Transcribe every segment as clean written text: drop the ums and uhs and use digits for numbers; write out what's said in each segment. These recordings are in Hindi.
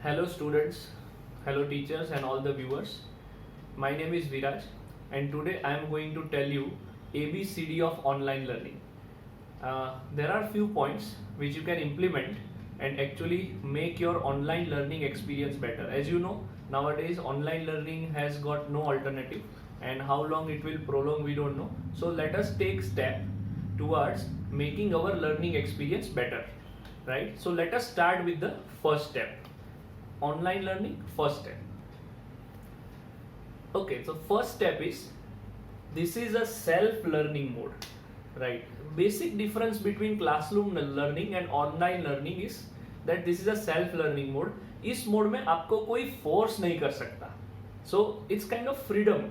Hello students, hello teachers and all the viewers. My name is Viraj and today I am going to tell you ABCD of online learning. There are few points which you can implement and actually make your online learning experience better. As you know, nowadays online learning has got no alternative and how long it will prolong we don't know. So let us take step towards making our learning experience better, right? So let us start with the first step. Online learning, first step. Okay, so first step is this is a self-learning mode, right? Basic difference between classroom learning and online learning is that this is a self-learning mode. इस मोड में आपको कोई फोर्स नहीं कर सकता. So it's kind of freedom.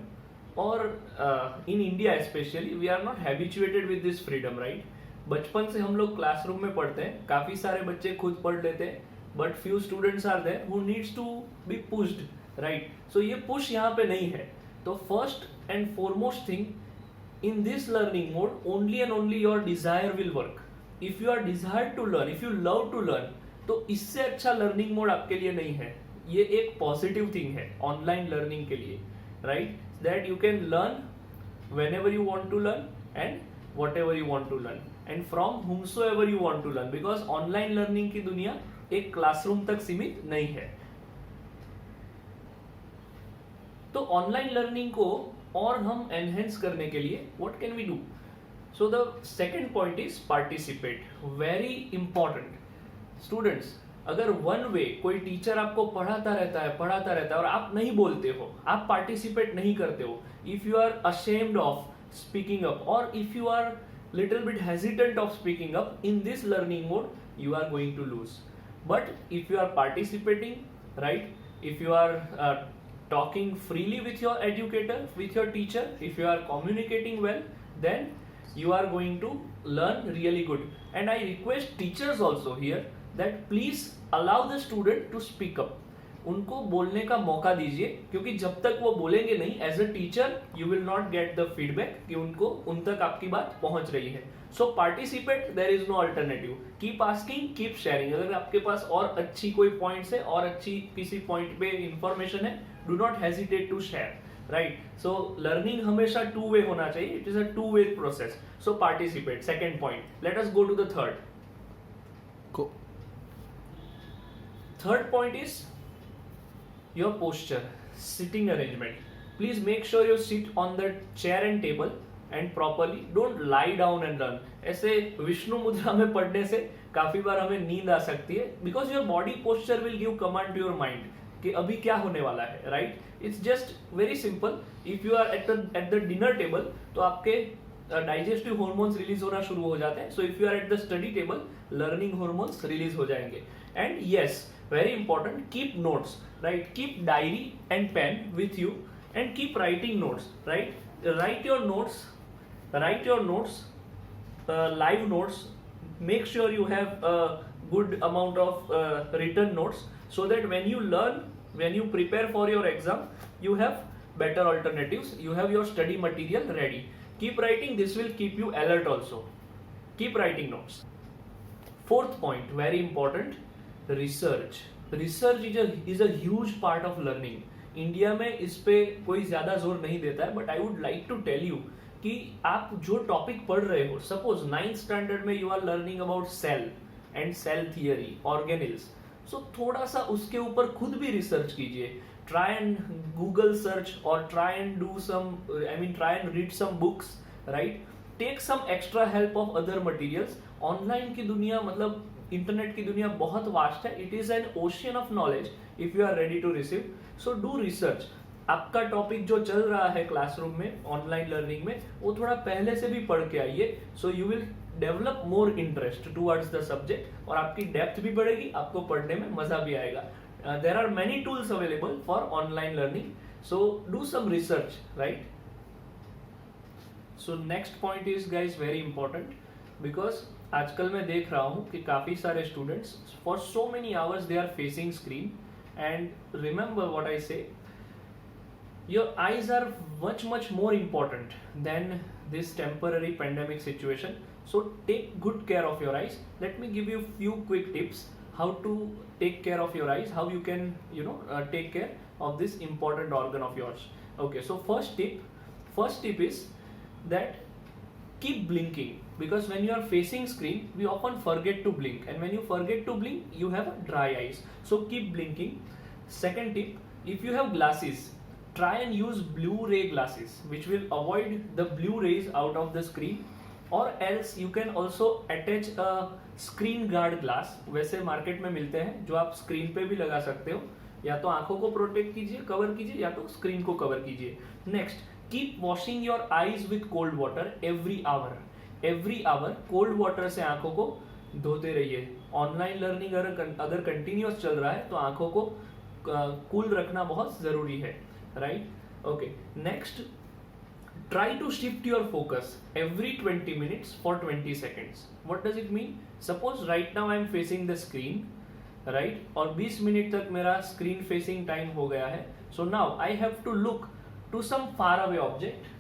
और in India especially we are not habituated with this freedom, right? बचपन से हम लोग क्लासरूम में पढ़ते हैं, काफी सारे बच्चे खुद पढ़ लेते हैं, but few students are there who needs to be pushed, right? So ये पुश यहाँ पे नहीं है. तो first and foremost thing, in this learning mode only and only your desire will work. If you are desired to learn, if you love to learn, तो इससे अच्छा लर्निंग मोड आपके लिए नहीं है. ये एक पॉजिटिव थिंग है ऑनलाइन लर्निंग के लिए, right? That you can learn whenever you want to learn and whatever you want to learn and from whomsoever you want to learn, because online learning की दुनिया एक क्लासरूम तक सीमित नहीं है. तो ऑनलाइन लर्निंग को और हम एनहेंस करने के लिए what can we do? So the second point is participate. Very important. Students, अगर वन वे कोई टीचर आपको पढ़ाता रहता है और आप नहीं बोलते हो, आप पार्टिसिपेट नहीं करते हो, if you are ashamed of speaking up और if you are little bit hesitant of speaking up, in this learning mode you are going to lose. But if you are participating, right, if you are talking freely with your educator, with your teacher, if you are communicating well, then you are going to learn really good. And I request teachers also here that please allow the student to speak up. उनको बोलने का मौका दीजिए, क्योंकि जब तक वो बोलेंगे नहीं, as a teacher you will not get the feedback कि उनको उन तक आपकी बात पहुंच रही है. So participate, there is no alternative. Keep asking, keep sharing. अगर आपके पास और अच्छी कोई पॉइंट्स है और अच्छी किसी पॉइंट पे इंफॉर्मेशन है, do not hesitate to share, right? So learning हमेशा टू वे होना चाहिए. It is a two way process. So participate, second point. Let us go to the third. Third point is your posture, sitting arrangement. Please make sure you sit on the chair and table and properly. Don't lie down and run. ऐसे विष्णु मुद्रा में पढ़ने से काफी बार हमें नींद आ सकती है, because your body posture will give command to your mind कि अभी क्या होने वाला है, right? It's just very simple. If you are at the dinner table, तो आपके डाइजेस्टिव हॉर्मोन्स रिलीज होना शुरू हो जाते हैं. So if you are at the study table, learning hormones release हो जाएंगे. And yes, very important, keep notes, right? Keep diary and pen with you and keep writing notes, right? Write your notes, live notes. Make sure you have a good amount of written notes, so that when you learn, when you prepare for your exam, you have better alternatives, you have your study material ready. Keep writing, this will keep you alert also. Keep writing notes. Fourth point, very important, research. Research is a huge part of learning. India में इस पे कोई ज्यादा जोर नहीं देता है, but I would like to tell you कि आप जो टॉपिक पढ़ रहे हो, सपोज 9th स्टैंडर्ड में you are learning about cell and cell theory, organelles. So थोड़ा सा उसके ऊपर खुद भी रिसर्च कीजिए. ट्राई एंड गूगल सर्च और try and do some, try and read some books, right? Take some extra help of other materials. Online की दुनिया, मतलब इंटरनेट की दुनिया बहुत वास्ट है. It is an ocean of knowledge if you are ready to receive. So do research. आपका टॉपिक जो चल रहा है क्लासरूम में, ऑनलाइन लर्निंग में, वो थोड़ा पहले से भी पढ़ के आइए. So you will develop more interest towards the subject और आपकी डेप्थ भी बढ़ेगी, आपको पढ़ने में मजा भी आएगा. There are many tools available for online learning. So do some research, right? So next point is guys very important, because आजकल मैं देख रहा हूँ कि काफी सारे students for so many hours they are facing screen. And remember what I say, your eyes are much more important than this temporary pandemic situation. So take good care of your eyes. Let me give you few quick tips how to take care of your eyes, how you can take care of this important organ of yours. Okay, so first tip is that keep blinking, because when you are facing screen we often forget to blink, and when you forget to blink you have dry eyes, so keep blinking. Second tip, if you have glasses, try and use blue ray glasses which will avoid the blue rays out of the screen, or else you can also attach a screen guard glass, वैसे मार्केट में मिलते हैं जो आप स्क्रीन पे भी लगा सकते हो, या तो आंखों को प्रोटेक्ट कीजिए, कवर कीजिए, या तो स्क्रीन को कवर कीजिए. Next, keep washing your eyes with cold water every hour cold water से आंखों को धोते रहिए. ऑनलाइन लर्निंग अगर कंटिन्यूअस चल रहा है तो आंखों को कूल रखना बहुत जरूरी है, right. Okay, next, try to shift your focus every 20 minutes for 20 seconds. What does it mean? Suppose right now I am facing the screen, right, और 20 मिनट तक मेरा screen facing time हो गया है. So now I have to look to some far away object,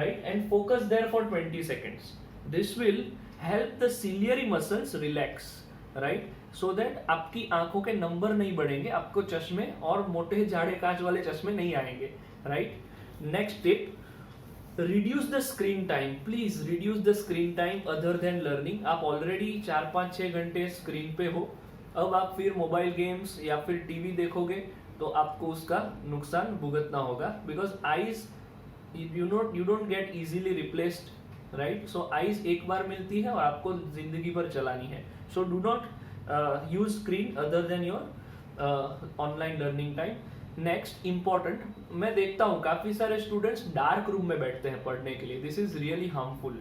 right, and focus there for 20 seconds. This will help the ciliary muscles relax, right, so that आपकी आंखों के नंबर नहीं बढ़ेंगे, आपको चश्मे और मोटे जाड़े कांच वाले चश्मे नहीं आएंगे, right. Next tip, reduce the screen time. Please reduce the screen time other than learning. आप ऑलरेडी 4-5-6 घंटे स्क्रीन पे हो, अब आप फिर मोबाइल गेम्स या फिर टीवी देखोगे तो आपको उसका नुकसान भुगतना होगा, because eyes you don't get easily replaced, right. So eyes एक बार मिलती है और आपको जिंदगी भर चलानी है. So do not use screen other than your online learning time. Next important, मैं देखता हूँ काफी सारे स्टूडेंट्स डार्क रूम में बैठते हैं पढ़ने के लिए. This is really harmful.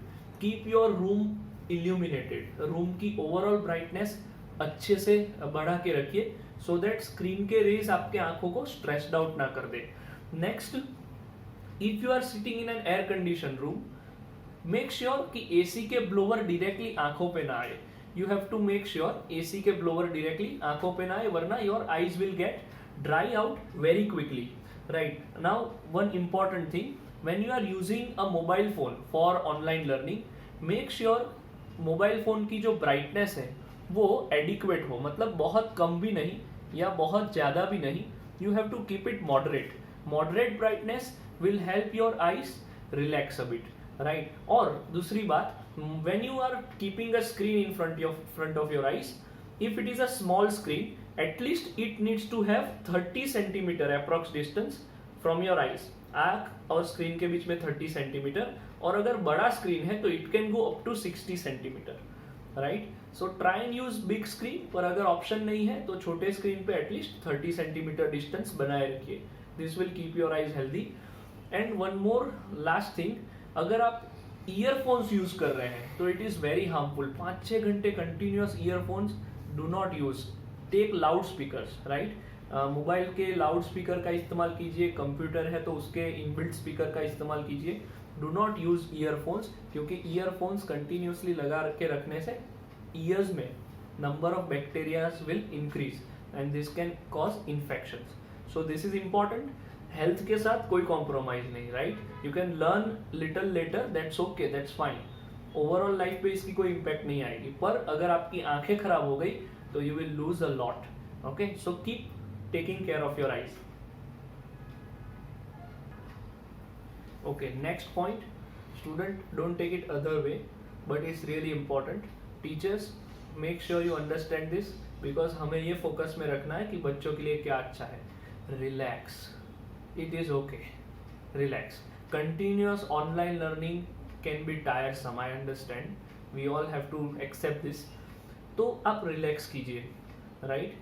Keep your room illuminated. Room की ओवरऑल ब्राइटनेस अच्छे से बढ़ा के रखिए, सो दैट स्क्रीन के रेज आपके आंखों को स्ट्रेस्ड आउट ना कर दे. Next, if you are sitting in an air condition room, make sure कि एसी के ब्लोअर डायरेक्टली आंखों पे ना आए. You have to make sure AC के ब्लोअर डायरेक्टली आंखों पे ना आए, वरना your eyes will get dry out very quickly, right. Now one important thing, when you are using a mobile phone for online learning, make sure mobile phone की जो brightness है वो adequate हो, मतलब बहुत कम भी नहीं या बहुत ज़्यादा भी नहीं. You have to keep it moderate brightness will help your eyes relax a bit, right. और दूसरी बात, when you are keeping a screen in front of your eyes, if it is a small screen, at least it needs to have 30 centimeter approx distance from your eyes. आँख और स्क्रीन के बीच में 30 सेंटीमीटर, और अगर बड़ा स्क्रीन है तो it can go up to 60 centimetre, right. So try and use big screen, पर अगर ऑप्शन नहीं है तो छोटे स्क्रीन पे एटलीस्ट 30 सेंटीमीटर डिस्टेंस बनाए रखिए. This will keep your eyes healthy. And one more last thing, अगर आप ईयरफोन्स यूज कर रहे हैं तो इट इज वेरी हार्मफुल. 5-6 घंटे continuous earphones do not use. Take loud speakers, right. Mobile के लाउड स्पीकर का इस्तेमाल कीजिए, कंप्यूटर है तो उसके इनबिल्ट स्पीकर का इस्तेमाल कीजिए. डू नॉट यूज ईयरफोन्स, क्योंकि ईयरफोन्स कंटिन्यूसली लगा के रखने से ईयर्स में number of bacterias will increase and this can cause infections. So this is important. Health के साथ कोई कॉम्प्रोमाइज नहीं, right. You can learn little letter, that's okay, that's fine. Overall life पे इसकी कोई इम्पैक्ट नहीं आएगी, पर अगर आपकी आंखें खराब हो गई तो you will lose a lot. Okay, so keep taking care of your eyes. Okay, next point, student, don't take it other way, but it's really important. Teachers, make sure you understand this, because हमें ये फोकस में रखना है कि बच्चों के लिए क्या अच्छा है. Relax. It is okay. Relax. Continuous online learning can be tiresome, I understand. We all have to accept this. तो आप रिलैक्स कीजिए, राइट.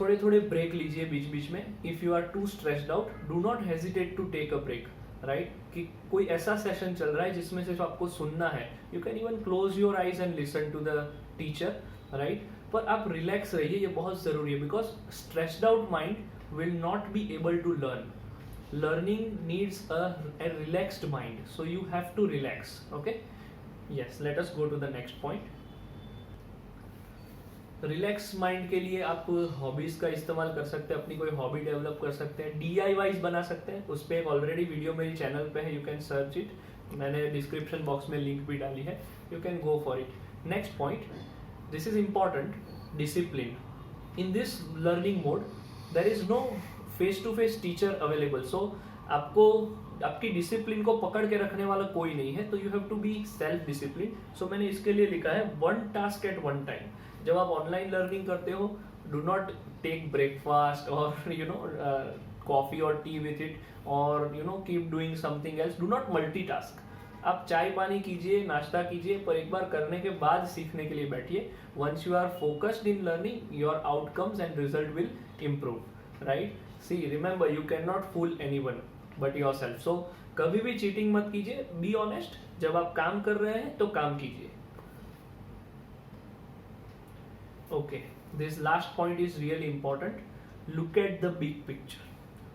थोड़े थोड़े ब्रेक लीजिए बीच बीच में. If you are too stressed out, do not hesitate to take a break, right. कि कोई ऐसा सेशन चल रहा है जिसमें सिर्फ आपको सुनना है, you can even close your eyes and listen to the teacher, right. पर आप रिलैक्स रहिए, ये बहुत जरूरी है, because stressed out mind will not be able to learn. Learning needs a relaxed mind, so you have to relax. Okay, yes, let us go to the next point. Relax mind के लिए आप हॉबीज का इस्तेमाल कर सकते हैं, अपनी कोई हॉबी डेवलप कर सकते हैं, DIYs बना सकते हैं. उस पर एक ऑलरेडी वीडियो मेरी चैनल पे है, यू कैन सर्च इट. मैंने डिस्क्रिप्शन बॉक्स में लिंक भी डाली है, you can go for it. Next point, this is important. discipline. In this learning mode there is no face to face teacher available, so आपको आपकी डिसिप्लिन को पकड़ के रखने वाला कोई नहीं है, तो you have to be self discipline. So मैंने इसके लिए लिखा है one task at one time. जब आप ऑनलाइन लर्निंग करते हो, डू नॉट टेक ब्रेकफास्ट और यू नो कॉफी और टी विथ इट, और you know keep doing something else. Do not multitask. आप चाय पानी कीजिए, नाश्ता कीजिए, पर एक बार करने के बाद सीखने के लिए बैठिए. Once you are focused in learning, your outcomes and result will improve, right. See remember, you can not fool anyone but yourself. So कभी भी चीटिंग मत कीजिए. Be honest. जब आप काम कर रहे हैं तो काम कीजिए. Okay, this last point is really important. Look at the big picture.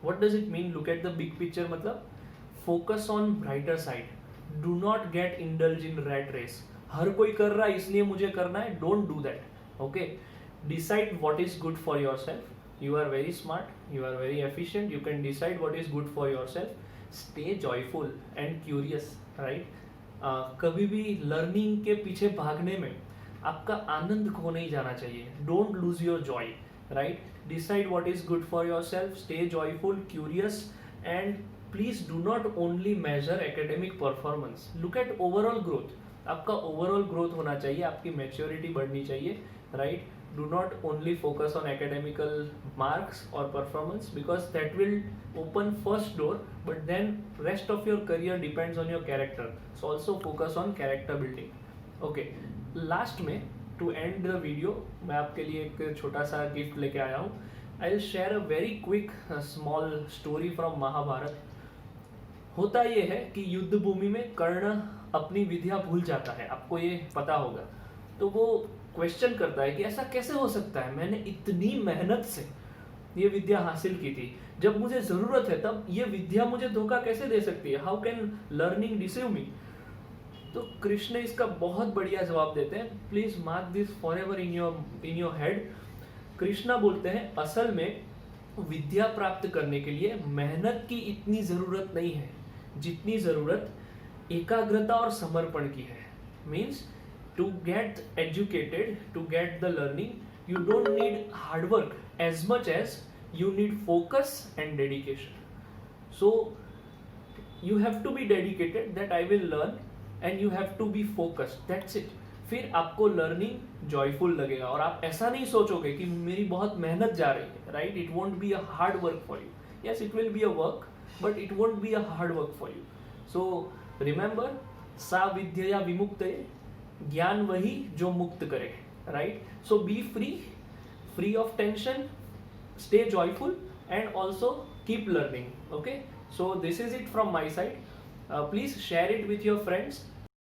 What does it mean look at the big picture? मतलब focus on brighter side. Do not get indulge in rat race. हर कोई कर रहा है इसलिए मुझे करना है. Don't do that. Okay, decide what is good for yourself. You are very smart, you are very efficient, you can decide what is good for yourself. Stay joyful and curious, right? कभी भी लर्निंग के पीछे भागने में आपका आनंद खो नहीं जाना चाहिए. Don't lose your joy, right. Decide what is good for yourself. Stay joyful, curious, and please do not only measure academic performance. Look at overall growth. आपका ओवरऑल ग्रोथ होना चाहिए, आपकी मैच्योरिटी बढ़नी चाहिए, right. Do not only focus on academical marks or performance, because that will open first door, but then rest of your career depends on your character. So also focus on character building. Okay, last में to end the video मैं आपके लिए एक छोटा सा गिफ्ट लेके आया हूँ. I'll share a very quick small story from Mahabharat. होता ये है कि युद्ध भूमि में कर्ण अपनी विद्या भूल जाता है, आपको ये पता होगा. तो वो क्वेश्चन करता है कि ऐसा कैसे हो सकता है, मैंने इतनी मेहनत से ये विद्या हासिल की थी, जब मुझे जरूरत है तब ये विद्या मुझे धोखा कैसे दे सकती है. हाउ कैन लर्निंग डिसीव मी. तो कृष्ण इसका बहुत बढ़िया जवाब देते हैं. Please mark this for ever in your head. Krishna बोलते हैं असल में विद्या प्राप्त करने के लिए मेहनत की इतनी जरूरत नहीं है जितनी जरूरत एकाग्रता और समर्पण की है. Means to get educated, to get the learning, you don't need hard work as much as you need focus and dedication. So you have to be dedicated that I will learn, and you have to be focused. That's it. फिर आपको लर्निंग जॉयफुल लगेगा और आप ऐसा नहीं सोचोगे कि मेरी बहुत मेहनत जा रही है, right. It won't be a hard work for you. Yes, it will be a work, but it won't be a hard work for you. So remember, सा विद्यया विमुक्तये, ज्ञान वही जो मुक्त करे, right. So B free of tension, stay joyful, and also keep learning. Okay, so this is it from my side. Please share it with your friends.